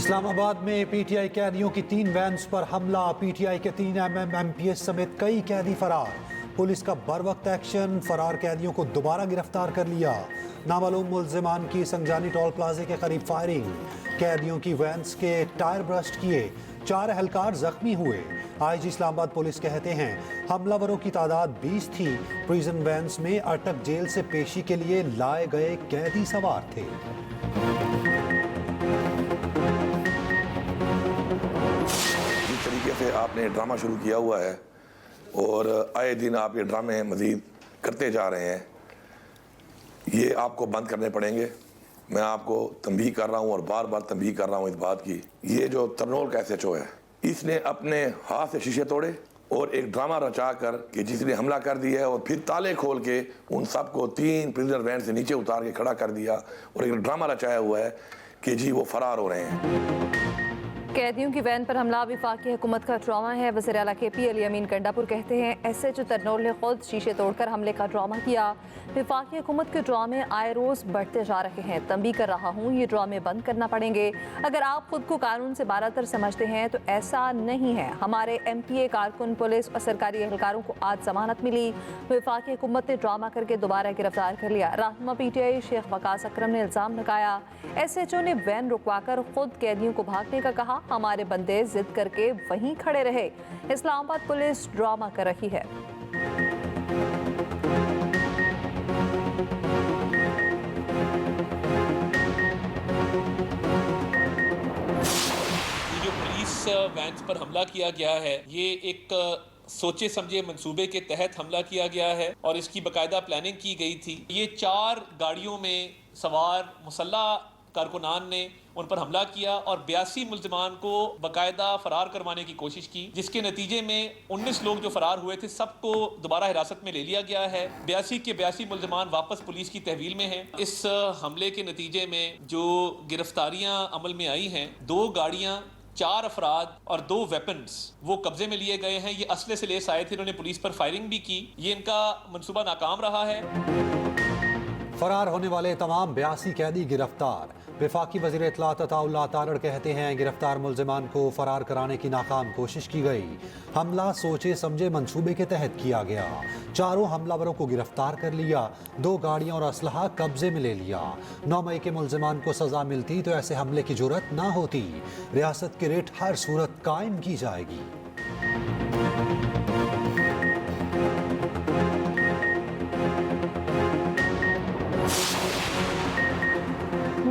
इस्लामाबाद में पीटीआई कैदियों की 3 वैन्स पर हमला। पीटीआई के 3 एमपीएस समेत कई कैदी फरार। पुलिस का बरवक्त एक्शन, फरार कैदियों को दोबारा गिरफ्तार कर लिया। नामालूम मुल्जिमान की संजानी टोल प्लाजे के करीब फायरिंग। कैदियों की वैन्स के टायर ब्रस्ट किए, 4 एहलकार जख्मी हुए। आईजी इस्लामाबाद पुलिस कहते हैं हमलावरों की तादाद 20 थी। प्रिजन वैन्स में अटक जेल से पेशी के लिए लाए गए कैदी सवार थे। तरीके से आपने ड्रामा शुरू किया हुआ है और आए दिन आप ये ड्रामे मज़ीद करते जा रहे हैं, ये आपको बंद करने पड़ेंगे। मैं आपको तंबीह कर रहा हूँ और बार बार तंबीह कर रहा हूँ इस बात की। ये जो तरनोल का SHO है, इसने अपने हाथ से शीशे तोड़े और एक ड्रामा रचा कर कि जिसने हमला कर दिया है और फिर ताले खोल के उन सबको 3 प्रिजनर वैन से नीचे उतार के खड़ा कर दिया और एक ड्रामा रचाया हुआ है कि जी वो फरार हो रहे हैं। कैदियों की वैन पर हमला वफाकी हुकूमत का ड्रामा है। वज़ीर आला KP अली अमीन कंडापुर कहते हैं SHO तरनोल ने खुद शीशे तोड़कर हमले का ड्रामा किया। वफाकी हुकूमत के ड्रामे आए रोज़ बढ़ते जा रहे हैं। तंबीह कर रहा हूँ, ये ड्रामे बंद करना पड़ेंगे। अगर आप खुद को कानून से बालातर समझते हैं तो ऐसा नहीं है। हमारे MPA कारकुन, पुलिस और सरकारी एहलकारों को आज जमानत मिली। वफाकी हुकूमत ने ड्रामा करके दोबारा गिरफ्तार कर लिया। रहनुमा PTI शेख वकास अकरम ने इल्ज़ाम लगाया SHO ने वैन रुकवाकर खुद कैदियों को भागने का कहा। हमारे बंदे जिद करके वहीं खड़े रहे। इस्लामाबाद पुलिस ड्रामा कर रही है। जो पुलिस वैन्स पर हमला किया गया है, ये एक सोचे समझे मंसूबे के तहत हमला किया गया है और इसकी बाकायदा प्लानिंग की गई थी। ये 4 गाड़ियों में सवार मुसल्लह कारकुनान ने उन पर हमला किया और 82 मुल्जिमान को बाकायदा फरार करवाने की कोशिश की, जिसके नतीजे में 19 लोग जो फरार हुए थे सबको दोबारा हिरासत में ले लिया गया है। 82 के 82 मुल्जिमान वापस पुलिस की तहवील में हैं। इस हमले के नतीजे में जो गिरफ्तारियां अमल में आई हैं, 2 गाड़ियां, 4 अफराद और 2 वेपन्स वो कब्जे में लिए गए हैं। ये असले से लेस आए थे, इन्होंने पुलिस पर फायरिंग भी की। ये इनका मंसूबा नाकाम रहा है। फरार होने वाले तमाम 82 कैदी गिरफ्तार। वफाकी वज़ीर इत्तलात अताउल्लाह तारड़ कहते हैं गिरफ्तार मुल्जिमान को फरार कराने की नाकाम कोशिश की गई। हमला सोचे समझे मंसूबे के तहत किया गया। 4 हमलावरों को गिरफ्तार कर लिया। 2 गाड़ियां और असलहा कब्जे में ले लिया। 9 मई के मुल्जिमान को सजा मिलती तो ऐसे हमले की जुर्रत ना होती। रियासत की रेट हर सूरत कायम की जाएगी।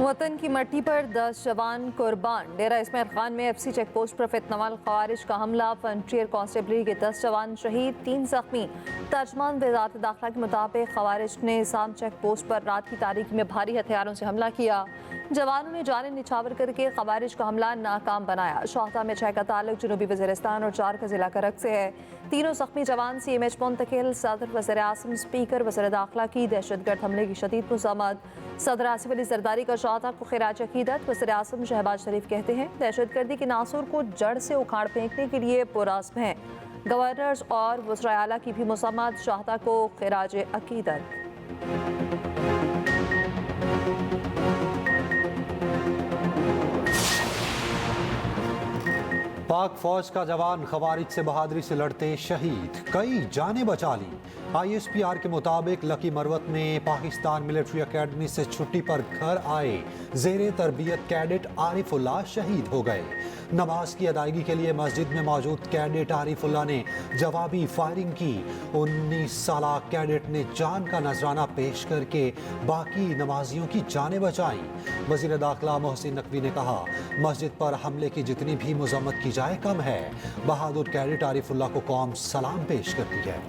वतन की मट्टी पर 10 जवान कुर्बान। डेरा इस्माइल खान में FC चेक पोस्ट पर फितनवाल खवारिज का हमला। फ्रंटियर कांस्टेबलरी के 10 जवान शहीद, 3 जख्मी। तर्जमान वज़ारत दाखिला के मुताबिक खवारिज ने इसाम चेक पोस्ट पर रात की तारीकी में भारी हथियारों से हमला किया। जवानों ने जाने निछावर करके खवारिज का हमला नाकाम बनाया। शोहदा में 6 का ताल्लुक जनूबी वज़ीरिस्तान और 4 का जिला करक से है। 3 जख्मी जवान CMH मुंतकिल। सदर वज़ीर आज़म, स्पीकर वज़ीर दाखिला की दहशतगर्द हमले की शदीद मज़म्मत। सदर आसिफ अली जरदारी का शोहदा को खिराज अकीदत। वज़ीर आज़म शहबाज शरीफ कहते हैं दहशतगर्दी के नासूर को जड़ से उखाड़ फेंकने के लिए पुरअज़्म हैं। गवर्नर्स और वज़ीर आला की भी मज़म्मत। शोहदा को खिराज अकीदत। पाक फौज का जवान खवारिज से बहादुरी से लड़ते शहीद, कई जानें बचा ली। ISPR के मुताबिक लकी मरवत में पाकिस्तान मिलिट्री अकेडमी से छुट्टी पर घर आए ज़ेरे तरबियत कैडेट आरिफुल्लाह शहीद हो गए। नमाज की अदायगी के लिए मस्जिद में मौजूद कैडेट आरिफुल्लाह ने जवाबी फायरिंग की। 19 साला कैडेट ने जान का नजराना पेश करके बाकी नमाजियों की जानें बचाईं। वज़ीर दाखिला मोहसिन नकवी ने कहा मस्जिद पर हमले की जितनी भी मज़म्मत की जाए कम है। बहादुर कैडेट आरिफुल्लाह को कौम सलाम पेश करती है।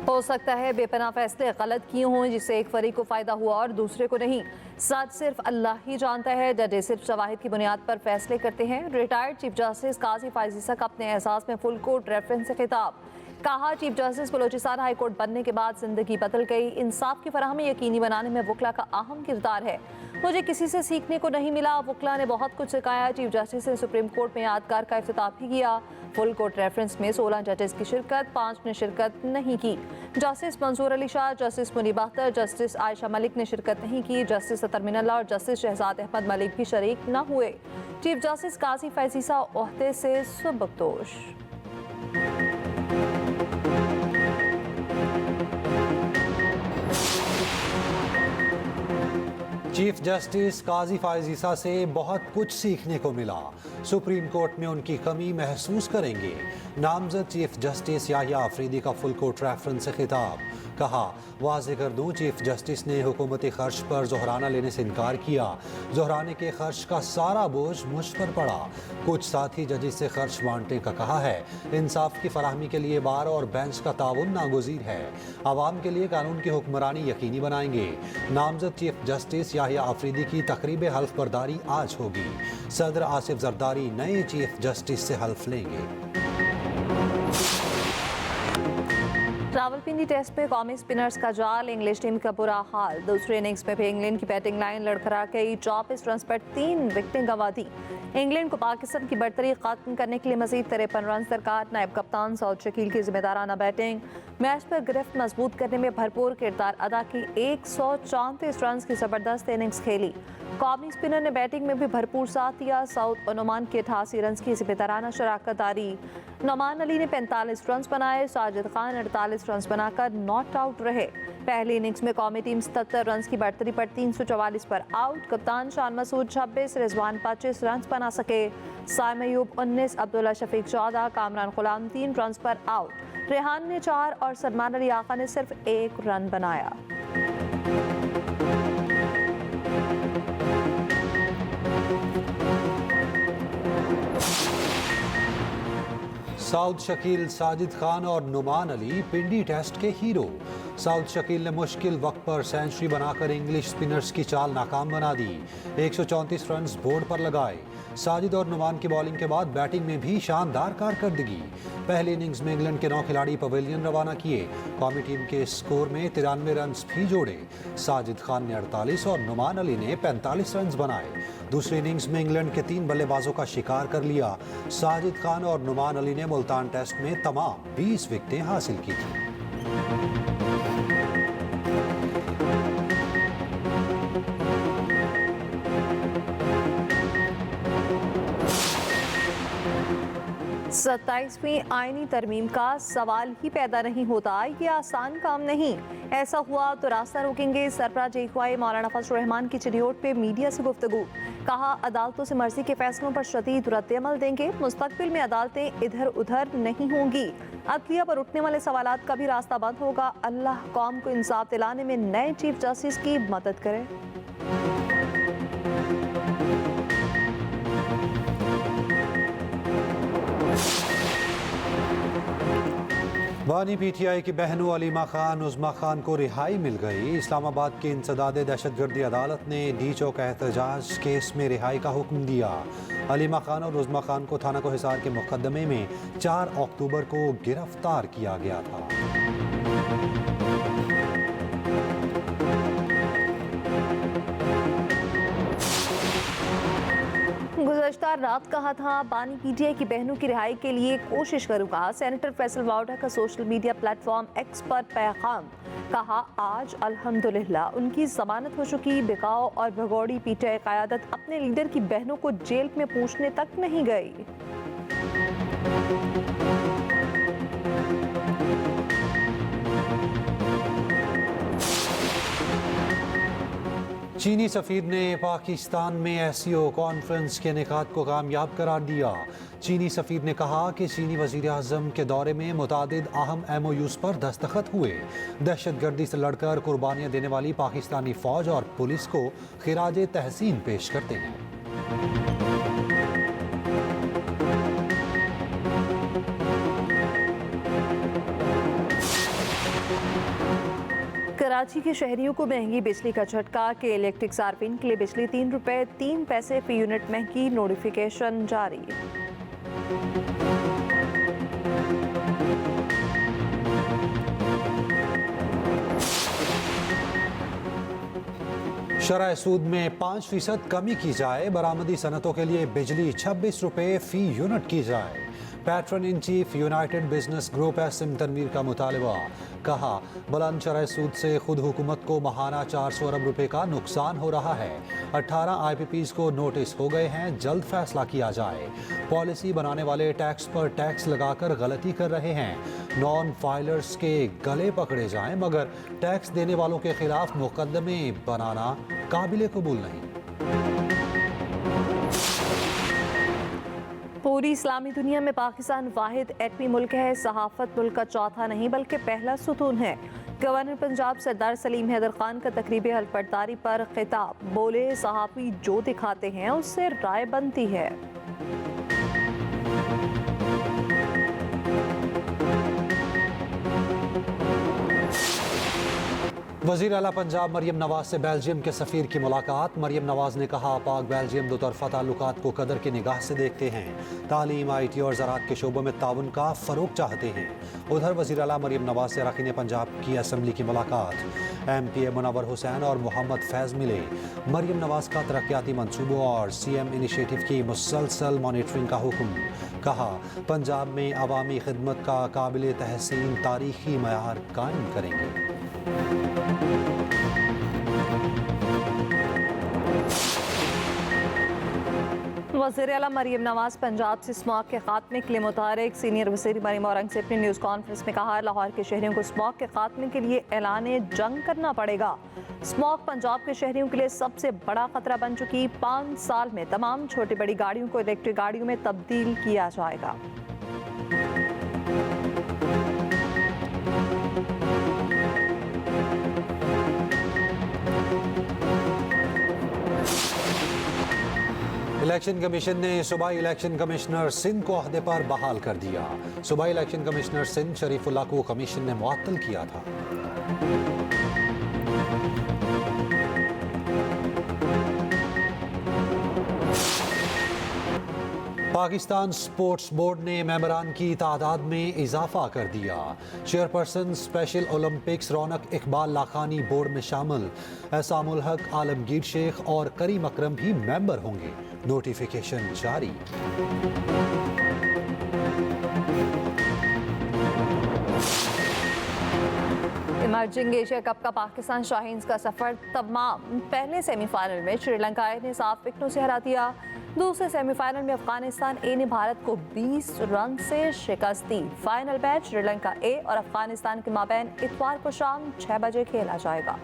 हो सकता है बेपनाह फैसले गलत किए हों जिससे एक फरीक को फ़ायदा हुआ और दूसरे को नहीं। सच सिर्फ अल्लाह ही जानता है। जजेस सिर्फ शवाहिद की बुनियाद पर फैसले करते हैं। रिटायर्ड चीफ जस्टिस काजी फायज़ ईसा का अपने एहसास में फुल कोर्ट रेफरेंस से खिताब। कहा, chief justice Balochistan high court बनने के बाद जिंदगी बदल गई। इंसाफ की फराहमी यकीनी बनाने में वकला का अहम किरदार है। मुझे किसी से सीखने को नहीं मिला, वकला ने बहुत कुछ सिखाया। चीफ जस्टिस ने सुप्रीम कोर्ट में यादगार का इफ्तिताह भी किया। फुल कोर्ट रेफरेंस में 16 जजेस की शिरकत, 5 ने शिरकत नहीं की। जस्टिस मंजूर अली शाह, जस्टिस मुनीब अख्तर, जस्टिस आयशा मलिक ने शिरकत नहीं की। जस्टिस अतर मिनल्ला और जस्टिस शहजाद अहमद मलिक भी शरीक न हुए। चीफ जस्टिस काजी फैजीसा ओहदे से सुबकदोश। चीफ जस्टिस काजी फायजीसा से बहुत कुछ सीखने को मिला। सुप्रीम कोर्ट में उनकी कमी महसूस करेंगे। नामजद चीफ जस्टिस याहिया आफरीदी का फुल कोर्ट रेफरेंस से खिताब। कहा, वाज़ेह कर दूं, चीफ जस्टिस ने हुकूमती खर्च पर जोहराना लेने से इनकार किया। जोहराने के खर्च का सारा बोझ मुझ पर पड़ा। कुछ साथी जजेस से खर्च बांटने का कहा है। इंसाफ की फराहमी के लिए बार और बेंच का ताउन नागुज़ीर है। आवाम के लिए कानून की हुक्मरानी यकीनी बनाएंगे। नामजद चीफ जस्टिस याहिया आफरीदी की तकरीब हल्फ बर्दारी आज होगी। सदर आसिफ जरदारी नए चीफ जस्टिस से हल्फ लेंगे। रावलपिंडी टेस्ट में कौमी स्पिनर्स का जाल, इंग्लिश टीम का बुरा हाल। दूसरे इनिंग्स में भी इंग्लैंड की बैटिंग लाइन लड़खड़ा गई। 24 रन पर 3 विकेटें गंवा दी। इंग्लैंड को पाकिस्तान की बढ़तरी खत्म करने के लिए मजीद 53 रन दरकार। नायब कप्तान सऊद शकील की जिम्मेदाराना बैटिंग, मैच पर गिरफ्त मजबूत करने में भरपूर किरदार अदा की। 134 रन की जबरदस्त इनिंग्स खेली। कौमी स्पिनर ने बैटिंग में भी भरपूर साथ दिया। सऊद और नुमान की 88 रन की जिम्मेदाराना शराकत दारी। नुमान अली ने 45 रन बनाए। साजिद खान 48 रन बनाकर नॉट आउट रहे। पहली इनिंग्स में कौमी टीम 77 रन की बढ़तरी पर 344 पर आउट। कप्तान शान मसूद 26, रिजवान 25 रन बना सके। साइम अयूब 19, अब्दुल्ला शफीक 14, कामरान गुलाम 3 रन पर आउट। रेहान ने 4 और सलमान अली आका ने सिर्फ 1 रन बनाया। सऊद शकील, साजिद खान और नुमान अली पिंडी टेस्ट के हीरो। सऊद शकील ने मुश्किल वक्त पर सेंचुरी बनाकर इंग्लिश स्पिनर्स की चाल नाकाम बना दी। 134 रन बोर्ड पर लगाए। साजिद और नुमान की बॉलिंग के बाद बैटिंग में भी शानदार कारकर्दगी। पहली इनिंग्स में इंग्लैंड के 9 खिलाड़ी पवेलियन रवाना किए। कौमी टीम के स्कोर में 93 रन भी जोड़े। साजिद खान ने 48 और नुमान अली ने 45 रन बनाए। दूसरी इनिंग्स में इंग्लैंड के 3 बल्लेबाजों का शिकार कर लिया। साजिद खान और नुमान अली ने मुल्तान टेस्ट में तमाम 20 विकेटें हासिल की थी। सत्ताईसवीं आईनी तरमीम का सवाल ही पैदा नहीं होता। ये आसान काम नहीं। ऐसा हुआ तो रास्ता रोकेंगे। सरबराह जेईख्वाई मौलाना फजल रहमान की चिड़ियोट पे मीडिया से गुफ्तगू। कहा, अदालतों से मर्जी के फैसलों पर शदीद रद्द-ए-अमल देंगे। मुस्तकबिल में अदालतें इधर उधर नहीं होंगी। अदलिया पर उठने वाले सवालात का भी रास्ता बंद होगा। अल्लाह कौम को इंसाफ दिलाने में नए चीफ जस्टिस की मदद करे। बानी पीटीआई की बहनों अलीमा खान, उज़मा खान को रिहाई मिल गई। इस्लामाबाद की इंसदाद दहशतगर्दी अदालत ने डी चौक एहतजाज केस में रिहाई का हुक्म दिया। अलीमा खान और उज़मा खान को थाना को हिसार के मुकदमे में 4 अक्टूबर को गिरफ्तार किया गया था। गुज़श्ता रात कहा था, बानी पीटीआई की बहनों की रिहाई के लिए कोशिश करूंगा। सेनेटर फैसल वाउडा का सोशल मीडिया प्लेटफॉर्म एक्स पर पैगाम। कहा, आज अल्हम्दुलिल्लाह उनकी जमानत हो चुकी। बिकाओ और भगौड़ी पीटीआई क़यादत अपने लीडर की बहनों को जेल में पूछने तक नहीं गई। चीनी सफ़ीर ने पाकिस्तान में एससीओ कॉन्फ्रेंस के इनेकाद को कामयाब करार दिया। चीनी सफ़ीर ने कहा कि चीनी वज़ीर आज़म के दौरे में मुतादिद अहम MOUs पर दस्तखत हुए। दहशतगर्दी से लड़कर कुर्बानियाँ देने वाली पाकिस्तानी फ़ौज और पुलिस को खिराज तहसीन पेश करते हैं। कराची के शहरियों को महंगी बिजली का झटका। के इलेक्ट्रिक सार्फिन के लिए बिजली 3 रुपये 3 पैसे फी यूनिट महंगी। नोटिफिकेशन जारी। शरह सूद में 5% कमी की जाए। बरामदी सनतों के लिए बिजली 26 रुपये फी यूनिट की जाए। Patron in chief United Business Group SM Tanveer का मुतालबा। कहा, बुलंद शरह सूद से खुद हुकूमत को महाना 400 अरब रुपए का नुकसान हो रहा है। 18 IPPs को नोटिस हो गए हैं, जल्द फैसला किया जाए। पॉलिसी बनाने वाले टैक्स पर टैक्स लगाकर गलती कर रहे हैं। नॉन फाइलर्स के गले पकड़े जाएं, मगर टैक्स देने वालों के खिलाफ मुकदमे बनाना काबिल कबूल नहीं। पूरी इस्लामी दुनिया में पाकिस्तान वाहिद एटमी मुल्क है। सहाफत मुल्क का चौथा नहीं बल्कि पहला सुतून है। गवर्नर पंजाब सरदार सलीम हैदर खान का तकरीबी हलफबरदारी पर खिताब। बोले, सहाफ़ी जो दिखाते हैं उससे राय बनती है। वज़ीर आला पंजाब मरियम नवाज से बेल्जियम के सफ़ीर की मुलाकात। मरियम नवाज ने कहा, पाक बेल्जियम दो तरफ़ा ताल्लुकात को कदर की निगाह से देखते हैं। तालीम, IT और ज़राअत के शोबों में ताउन का फ़रोग़ चाहते हैं। उधर वज़ीर आला मरियम नवाज से अरकान पंजाब की असम्बली की मुलाकात। MPA मुनव्वर हुसैन और मोहम्मद फैज़ मिले। मरियम नवाज का तरक्याती मंसूबों और CM इनिशिएटिव की मुसलसल मॉनिटरिंग का हुक्म। कहा, पंजाब में अवामी खिदमत का काबिल तहसीन तारीखी मयार कायम करेंगे। वज़ीर आला मरियम नवाज पंजाब से स्मॉग के खात्मे के लिए मुतहरिक। सीनियर वज़ीर मरियम औरंगज़ेब ने न्यूज़ कॉन्फ्रेंस में कहा, लाहौर के शहरियों को स्मॉग के खात्मे के लिए ऐलान जंग करना पड़ेगा। स्मॉग पंजाब के शहरियों के लिए सबसे बड़ा खतरा बन चुकी। 5 साल में तमाम छोटी बड़ी गाड़ियों को इलेक्ट्रिक गाड़ियों में तब्दील किया जाएगा। इलेक्शन कमीशन ने सूबाई इलेक्शन कमिश्नर सिंध को अहदे पर बहाल कर दिया। सूबाई इलेक्शन कमिश्नर सिंध शरीफुल्लाह को कमीशन ने मुअत्तल किया था। पाकिस्तान स्पोर्ट्स बोर्ड ने मेंबरान की तादाद में इजाफा कर दिया। चेयरपर्सन स्पेशल ओलंपिक्स रौनक इकबाल लाखानी बोर्ड में शामिल। एहसामुल हक, आलमगीर शेख और करीम अकरम भी मेंबर होंगे। नोटिफिकेशन जारी। इमर्जिंग एशिया कप का पाकिस्तान शाहीन्स का सफर तमाम। पहले सेमीफाइनल में श्रीलंका ए ने 7 विकेटों से हरा दिया। दूसरे सेमीफाइनल में अफगानिस्तान ए ने भारत को 20 रन से शिकस्त दी। फाइनल मैच श्रीलंका ए और अफगानिस्तान के माबैन इतवार को शाम 6 बजे खेला जाएगा।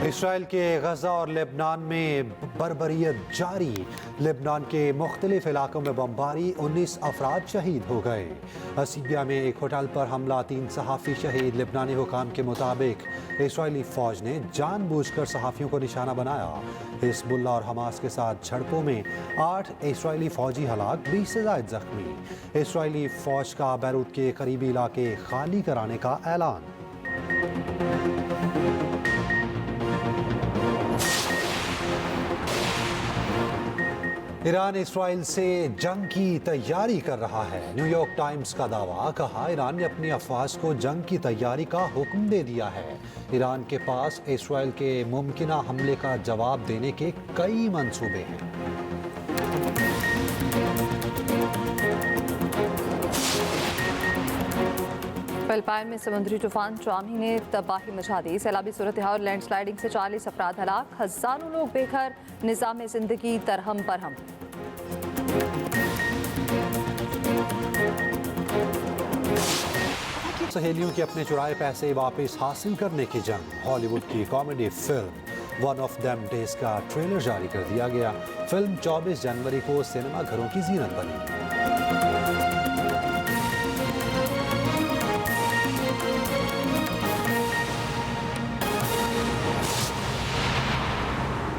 इसराइल के गजा और लेबनान में बर्बरियत जारी। लेबनान के मुख्तलिफ इलाकों में बमबारी, 19 अफराद शहीद हो गए। हसीबिया में एक होटल पर हमला, 3 सहाफ़ी शहीद। लेबनानी हुकाम के मुताबिक इसराइली फ़ौज ने जानबूझकर सहाफ़ियों को निशाना बनाया। हिज़्बुल्लाह और हमास के साथ झड़पों में 8 इसराइली फ़ौजी हलाक, 20 से ज़ायद जख्मी। इसराइली फ़ौज का बैरूत के करीबी इलाके खाली कराने का ऐलान। ईरान इसराइल से जंग की तैयारी कर रहा है। न्यूयॉर्क टाइम्स का दावा। कहा, ईरान ने अपनी अफवाज को जंग की तैयारी का हुक्म दे दिया है। ईरान के पास इसराइल के मुमकिना हमले का जवाब देने के कई मंसूबे हैं। फिलिपाइन में समुद्री तूफान चामी ने तबाही मचा दी। सैलाबी सूरत हाल और लैंडस्लाइडिंग से 40 अफराद हलाक, हजारों लोग बेघर, निज़ाम जिंदगी तरहम परहम। सहेलियों के अपने चुराए पैसे वापस हासिल करने की जंग। हॉलीवुड की comedy film one of them days का ट्रेलर जारी कर दिया गया। फिल्म 24 जनवरी को सिनेमा घरों की जीनत बनी।